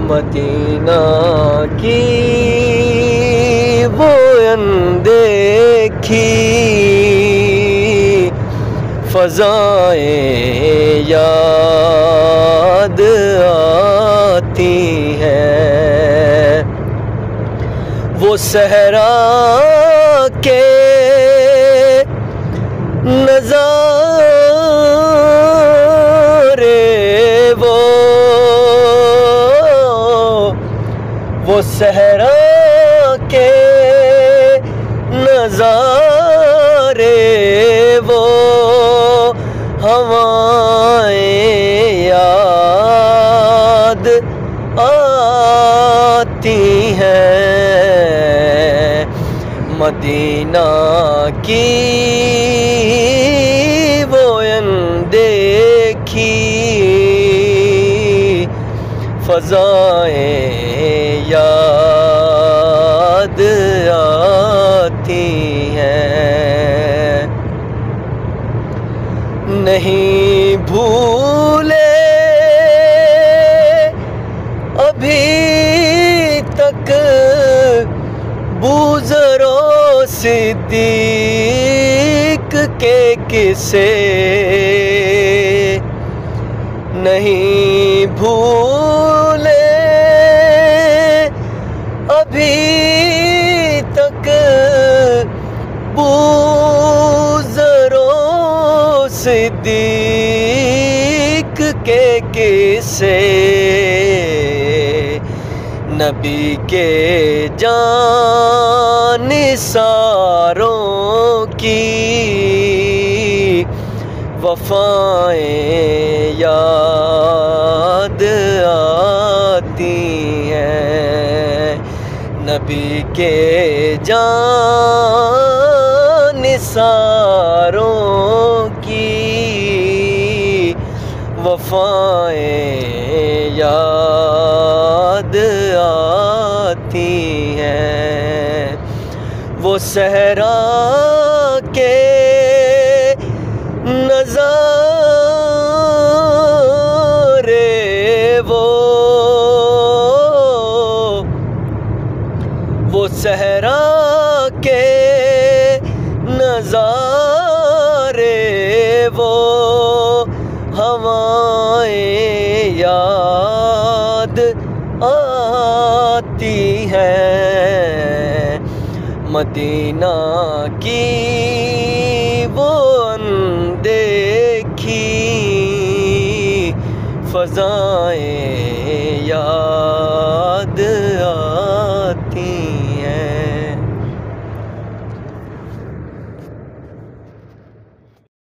Medina की वो अनदेखी फ़ज़ाएं याद आती हैं। वो सहरा के नज़ारे वो सहरा के नज़ारे वो हवाएं याद आती हैं। मदीना की वो अनदेखी फ़ज़ाएं याद आती हैं। नहीं भूले अभी तक बूज़रो सिद्दीक के किस्से, नहीं भूले अभी तक बूज़रो सिद्दीक के किस्से। नबी के जानिसारों की वफ़ाएं याद आती हैं। नबी के जानिसारों की वफ़ाएं याद आती हैं। वो सहरा के नज़ारे वो सहरा के नज़ारे वो हवाएं याद आती हैं। मदीना की वो अनदेखी फ़ज़ाएं याद